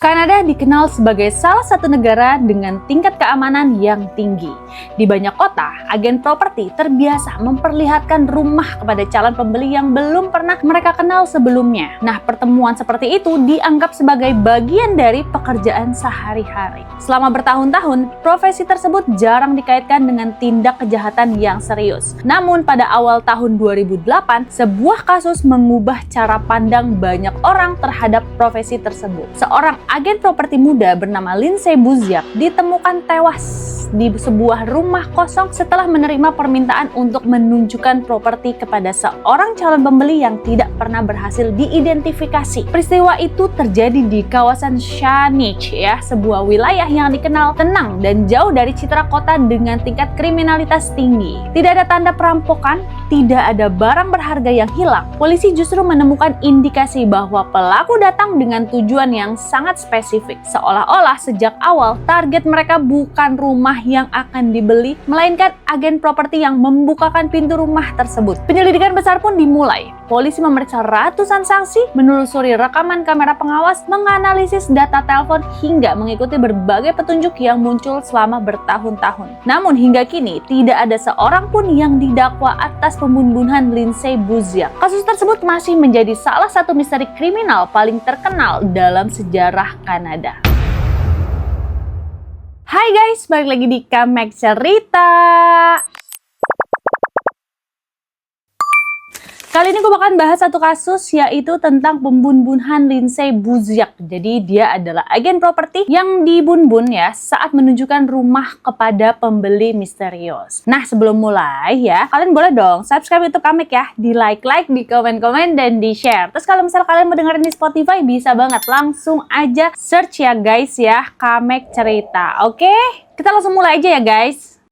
Kanada dikenal sebagai salah satu negara dengan tingkat keamanan yang tinggi. Di banyak kota, agen properti terbiasa memperlihatkan rumah kepada calon pembeli yang belum pernah mereka kenal sebelumnya. Nah, pertemuan seperti itu dianggap sebagai bagian dari pekerjaan sehari-hari. Selama bertahun-tahun, profesi tersebut jarang dikaitkan dengan tindak kejahatan yang serius. Namun, pada awal tahun 2008, sebuah kasus mengubah cara pandang banyak orang terhadap profesi tersebut. Seorang agen properti muda bernama Lindsay Busiak ditemukan tewas di sebuah rumah kosong setelah menerima permintaan untuk menunjukkan properti kepada seorang calon pembeli yang tidak pernah berhasil diidentifikasi. Peristiwa itu terjadi di kawasan Saanich, sebuah wilayah yang dikenal tenang dan jauh dari citra kota dengan tingkat kriminalitas tinggi. Tidak ada tanda perampokan, tidak ada barang berharga yang hilang. Polisi justru menemukan indikasi bahwa pelaku datang dengan tujuan yang sangat spesifik. Seolah-olah sejak awal target mereka bukan rumah yang akan dibeli, melainkan agen properti yang membukakan pintu rumah tersebut. Penyelidikan besar pun dimulai. Polisi memeriksa ratusan saksi, menelusuri rekaman kamera pengawas, menganalisis data telepon, hingga mengikuti berbagai petunjuk yang muncul selama bertahun-tahun. Namun hingga kini, tidak ada seorang pun yang didakwa atas pembunuhan Lindsay Busiak. Kasus tersebut masih menjadi salah satu misteri kriminal paling terkenal dalam sejarah Kanada. Hai guys, balik lagi di Kamek Cerita. Kali ini gue bakalan bahas satu kasus, yaitu tentang pembunuhan Lindsay Busiak. Jadi dia adalah agen properti yang dibunbun saat menunjukkan rumah kepada pembeli misterius. Nah, sebelum mulai kalian boleh dong subscribe YouTube Kamek di like, di komen-komen, dan di share. Terus kalau misalnya kalian mau dengerin di Spotify, bisa banget langsung aja search guys Kamek Cerita. Oke? Kita langsung mulai aja guys.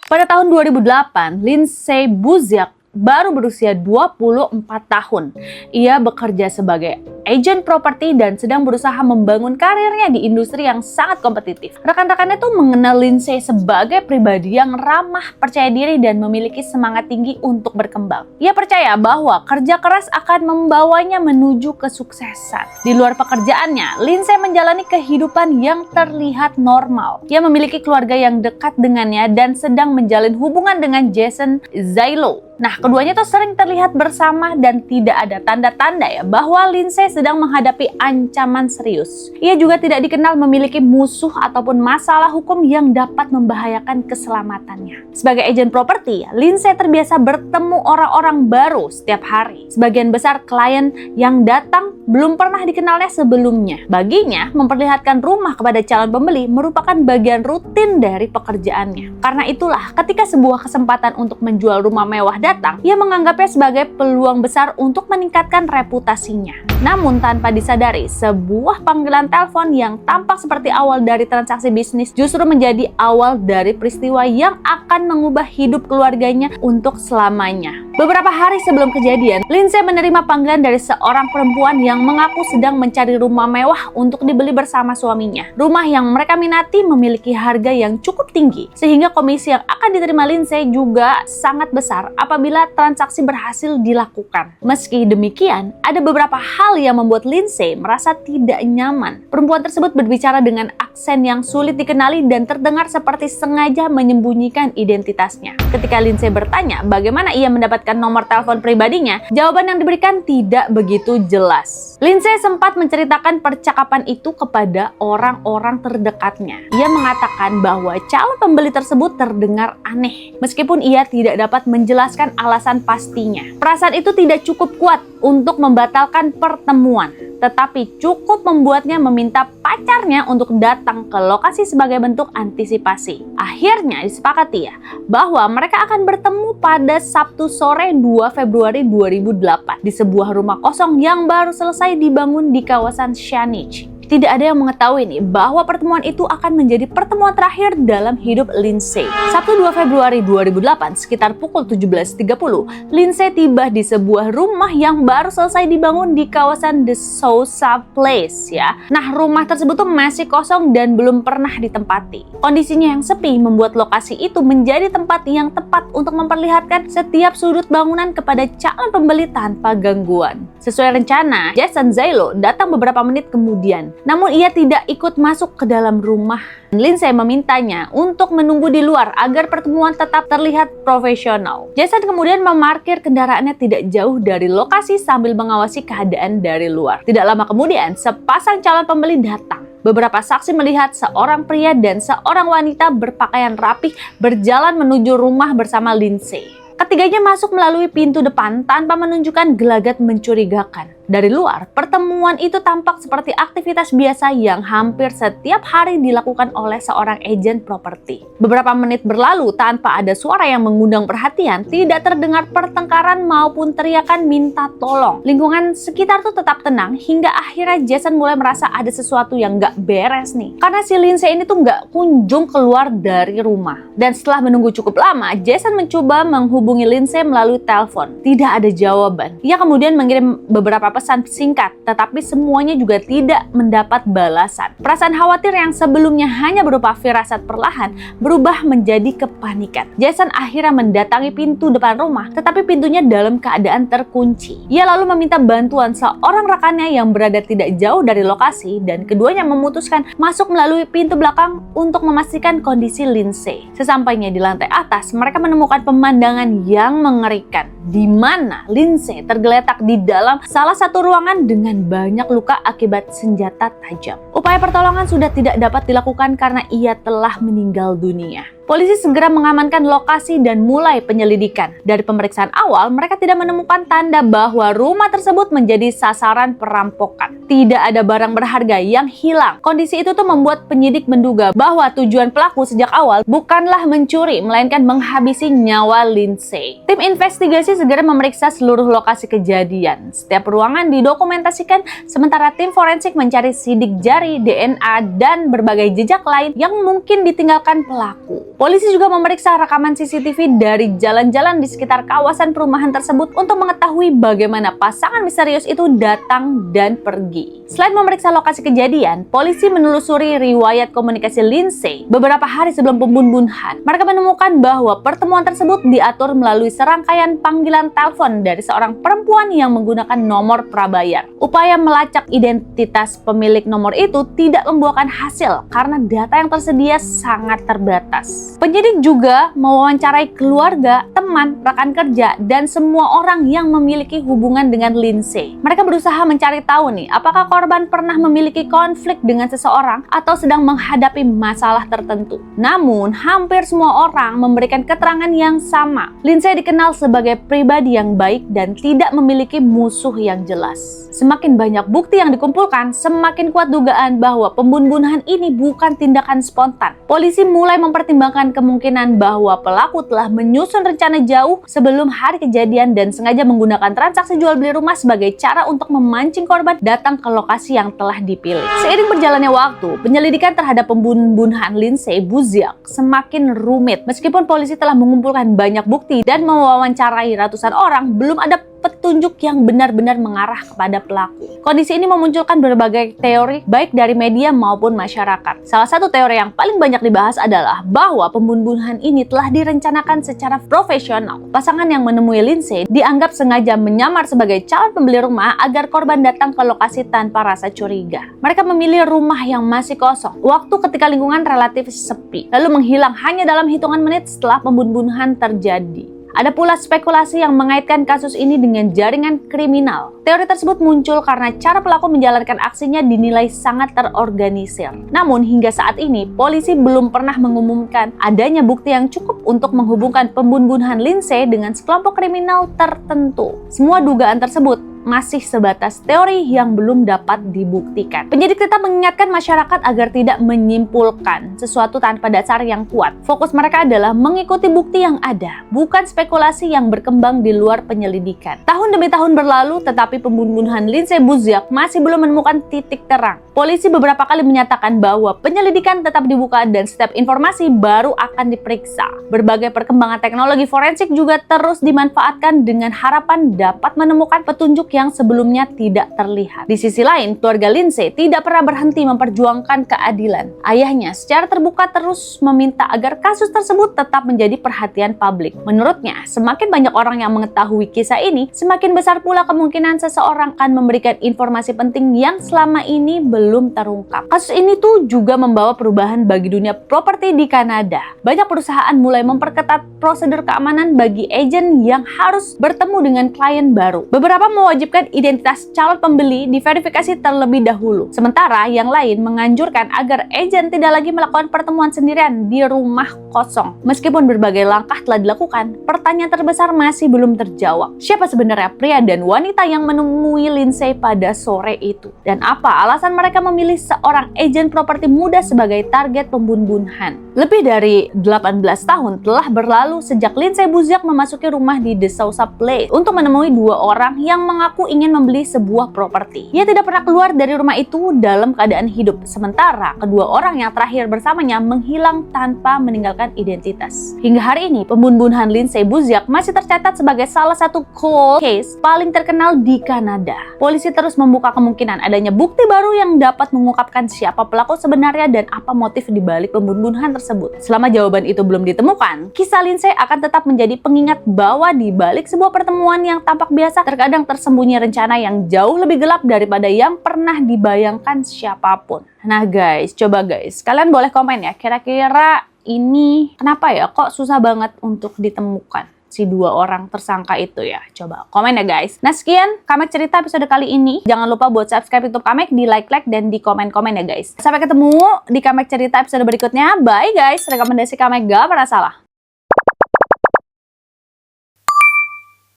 Pada tahun 2008, Lindsay Busiak baru berusia 24 tahun. Ia bekerja sebagai agen properti dan sedang berusaha membangun karirnya di industri yang sangat kompetitif. Rekan-rekannya tuh mengenal Lindsay sebagai pribadi yang ramah, percaya diri, dan memiliki semangat tinggi untuk berkembang. Ia percaya bahwa kerja keras akan membawanya menuju kesuksesan. Di luar pekerjaannya, Lindsay menjalani kehidupan yang terlihat normal. Ia memiliki keluarga yang dekat dengannya dan sedang menjalin hubungan dengan Jason Zylo. Nah, keduanya tuh sering terlihat bersama dan tidak ada tanda-tanda bahwa Lindsay sedang menghadapi ancaman serius. Ia juga tidak dikenal memiliki musuh ataupun masalah hukum yang dapat membahayakan keselamatannya. Sebagai agen properti, Lindsay terbiasa bertemu orang-orang baru setiap hari. Sebagian besar klien yang datang belum pernah dikenalnya sebelumnya. Baginya, memperlihatkan rumah kepada calon pembeli merupakan bagian rutin dari pekerjaannya. Karena itulah, ketika sebuah kesempatan untuk menjual rumah mewah datang, ia menganggapnya sebagai peluang besar untuk meningkatkan reputasinya. Namun tanpa disadari, sebuah panggilan telepon yang tampak seperti awal dari transaksi bisnis justru menjadi awal dari peristiwa yang akan mengubah hidup keluarganya untuk selamanya. Beberapa hari sebelum kejadian, Lindsay menerima panggilan dari seorang perempuan yang mengaku sedang mencari rumah mewah untuk dibeli bersama suaminya. Rumah yang mereka minati memiliki harga yang cukup tinggi, sehingga komisi yang akan diterima Lindsay juga sangat besar apabila transaksi berhasil dilakukan. Meski demikian, ada beberapa hal yang membuat Lindsay merasa tidak nyaman. Perempuan tersebut berbicara dengan aksen yang sulit dikenali dan terdengar seperti sengaja menyembunyikan identitasnya. Ketika Lindsay bertanya bagaimana ia mendapatkan nomor telepon pribadinya, jawaban yang diberikan tidak begitu jelas. Lindsay sempat menceritakan percakapan itu kepada orang-orang terdekatnya. Ia mengatakan bahwa calon pembeli tersebut terdengar aneh, meskipun ia tidak dapat menjelaskan alasan pastinya. Perasaan itu tidak cukup kuat untuk membatalkan pertemuan, tetapi cukup membuatnya meminta pacarnya untuk datang ke lokasi sebagai bentuk antisipasi. Akhirnya disepakati bahwa mereka akan bertemu pada Sabtu sore 2 Februari 2008 di sebuah rumah kosong yang baru selesai dibangun di kawasan Saanich. Tidak ada yang mengetahui nih bahwa pertemuan itu akan menjadi pertemuan terakhir dalam hidup Lindsay. Sabtu 2 Februari 2008 sekitar pukul 17.30, Lindsay tiba di sebuah rumah yang baru selesai dibangun di kawasan The Sousa Place ya. Nah, rumah tersebut tuh masih kosong dan belum pernah ditempati. Kondisinya yang sepi membuat lokasi itu menjadi tempat yang tepat untuk memperlihatkan setiap sudut bangunan kepada calon pembeli tanpa gangguan. Sesuai rencana, Jason Zilo datang beberapa menit kemudian. Namun ia tidak ikut masuk ke dalam rumah. Lindsay memintanya untuk menunggu di luar agar pertemuan tetap terlihat profesional. Jason kemudian memarkir kendaraannya tidak jauh dari lokasi sambil mengawasi keadaan dari luar. Tidak lama kemudian, sepasang calon pembeli datang. Beberapa saksi melihat seorang pria dan seorang wanita berpakaian rapih berjalan menuju rumah bersama Lindsay. Ketiganya masuk melalui pintu depan tanpa menunjukkan gelagat mencurigakan. Dari luar, pertemuan itu tampak seperti aktivitas biasa yang hampir setiap hari dilakukan oleh seorang agen properti. Beberapa menit berlalu tanpa ada suara yang mengundang perhatian, tidak terdengar pertengkaran maupun teriakan minta tolong. Lingkungan sekitar tuh tetap tenang hingga akhirnya Jason mulai merasa ada sesuatu yang nggak beres nih. Karena si Lindsay ini tuh nggak kunjung keluar dari rumah. Dan setelah menunggu cukup lama, Jason mencoba menghubungi Lindsay melalui telepon. Tidak ada jawaban. Ia kemudian mengirim beberapa pesan singkat, tetapi semuanya juga tidak mendapat balasan. Perasaan khawatir yang sebelumnya hanya berupa firasat perlahan berubah menjadi kepanikan. Jason akhirnya mendatangi pintu depan rumah, tetapi pintunya dalam keadaan terkunci. Ia lalu meminta bantuan seorang rekannya yang berada tidak jauh dari lokasi dan keduanya memutuskan masuk melalui pintu belakang untuk memastikan kondisi Lindsay. Sesampainya di lantai atas, mereka menemukan pemandangan yang mengerikan, di mana Lindsay tergeletak di dalam salah satu ruangan dengan banyak luka akibat senjata tajam. Upaya pertolongan sudah tidak dapat dilakukan karena ia telah meninggal dunia. Polisi segera mengamankan lokasi dan mulai penyelidikan. Dari pemeriksaan awal, mereka tidak menemukan tanda bahwa rumah tersebut menjadi sasaran perampokan. Tidak ada barang berharga yang hilang. Kondisi itu tuh membuat penyidik menduga bahwa tujuan pelaku sejak awal bukanlah mencuri, melainkan menghabisi nyawa Lindsay. Tim investigasi segera memeriksa seluruh lokasi kejadian. Setiap ruangan didokumentasikan, sementara tim forensik mencari sidik jari, DNA, dan berbagai jejak lain yang mungkin ditinggalkan pelaku. Polisi juga memeriksa rekaman CCTV dari jalan-jalan di sekitar kawasan perumahan tersebut untuk mengetahui bagaimana pasangan misterius itu datang dan pergi. Selain memeriksa lokasi kejadian, polisi menelusuri riwayat komunikasi Lindsay beberapa hari sebelum pembunuhan. Mereka menemukan bahwa pertemuan tersebut diatur melalui serangkaian panggilan telepon dari seorang perempuan yang menggunakan nomor prabayar. Upaya melacak identitas pemilik nomor itu tidak membuahkan hasil karena data yang tersedia sangat terbatas. Penyidik juga mewawancarai keluarga, teman, rekan kerja, dan semua orang yang memiliki hubungan dengan Lindsay. Mereka berusaha mencari tahu nih, apakah korban pernah memiliki konflik dengan seseorang atau sedang menghadapi masalah tertentu. Namun, hampir semua orang memberikan keterangan yang sama. Lindsay dikenal sebagai pribadi yang baik dan tidak memiliki musuh yang jelas. Semakin banyak bukti yang dikumpulkan, semakin kuat dugaan bahwa pembunuhan ini bukan tindakan spontan. Polisi mulai mempertimbangkan kemungkinan bahwa pelaku telah menyusun rencana jauh sebelum hari kejadian dan sengaja menggunakan transaksi jual beli rumah sebagai cara untuk memancing korban datang ke lokasi yang telah dipilih. Seiring berjalannya waktu, penyelidikan terhadap pembunuhan Lindsay Buziak semakin rumit. Meskipun polisi telah mengumpulkan banyak bukti dan mewawancarai ratusan orang, belum ada petunjuk yang benar-benar mengarah kepada pelaku. Kondisi ini memunculkan berbagai teori baik dari media maupun masyarakat. Salah satu teori yang paling banyak dibahas adalah bahwa pembunuhan ini telah direncanakan secara profesional. Pasangan yang menemui Lindsay dianggap sengaja menyamar sebagai calon pembeli rumah agar korban datang ke lokasi tanpa rasa curiga. Mereka memilih rumah yang masih kosong, waktu ketika lingkungan relatif sepi, lalu menghilang hanya dalam hitungan menit setelah pembunuhan terjadi. Ada pula spekulasi yang mengaitkan kasus ini dengan jaringan kriminal. Teori tersebut muncul karena cara pelaku menjalankan aksinya dinilai sangat terorganisir. Namun hingga saat ini, polisi belum pernah mengumumkan adanya bukti yang cukup untuk menghubungkan pembunuhan Lindsay dengan sekelompok kriminal tertentu. Semua dugaan tersebut masih sebatas teori yang belum dapat dibuktikan. Penyidik tetap mengingatkan masyarakat agar tidak menyimpulkan sesuatu tanpa dasar yang kuat. Fokus mereka adalah mengikuti bukti yang ada, bukan spekulasi yang berkembang di luar penyelidikan. Tahun demi tahun berlalu, tetapi pembunuhan Lindsay Busiak masih belum menemukan titik terang. Polisi beberapa kali menyatakan bahwa penyelidikan tetap dibuka dan setiap informasi baru akan diperiksa. Berbagai perkembangan teknologi forensik juga terus dimanfaatkan dengan harapan dapat menemukan petunjuk yang sebelumnya tidak terlihat. Di sisi lain, keluarga Lindsay tidak pernah berhenti memperjuangkan keadilan. Ayahnya secara terbuka terus meminta agar kasus tersebut tetap menjadi perhatian publik. Menurutnya, semakin banyak orang yang mengetahui kisah ini, semakin besar pula kemungkinan seseorang akan memberikan informasi penting yang selama ini belum terungkap. Kasus ini tuh juga membawa perubahan bagi dunia properti di Kanada. Banyak perusahaan mulai memperketat prosedur keamanan bagi agen yang harus bertemu dengan klien baru. Beberapa mewajibkan identitas calon pembeli diverifikasi terlebih dahulu. Sementara yang lain menganjurkan agar agen tidak lagi melakukan pertemuan sendirian di rumah kosong. Meskipun berbagai langkah telah dilakukan, pertanyaan terbesar masih belum terjawab. Siapa sebenarnya pria dan wanita yang menemui Lindsay pada sore itu? Dan apa alasan mereka memilih seorang agen properti muda sebagai target pembunuhan? Lebih dari 18 tahun telah berlalu sejak Lindsay Busiak memasuki rumah di The Sousa Place untuk menemui dua orang yang mengaku ingin membeli sebuah properti. Ia tidak pernah keluar dari rumah itu dalam keadaan hidup, sementara kedua orang yang terakhir bersamanya menghilang tanpa meninggalkan identitas. Hingga hari ini, pembunuhan Lindsay Busiak masih tercatat sebagai salah satu cold case paling terkenal di Kanada. Polisi terus membuka kemungkinan adanya bukti baru yang dapat mengungkapkan siapa pelaku sebenarnya dan apa motif di balik pembunuhan tersebut. Selama jawaban itu belum ditemukan, kisah Lindsay akan tetap menjadi pengingat bahwa di balik sebuah pertemuan yang tampak biasa, terkadang tersembunyi rencana yang jauh lebih gelap daripada yang pernah dibayangkan siapapun. Nah guys, coba guys, kalian boleh komen ya, kira-kira ini kenapa ya kok susah banget untuk ditemukan si dua orang tersangka itu ya? Coba komen ya guys. Nah sekian Kamek Cerita episode kali ini. Jangan lupa buat subscribe YouTube Kamek, di like dan di komen-komen ya guys. Sampai ketemu di Kamek Cerita episode berikutnya. Bye guys. Rekomendasi Kamek gak pernah salah.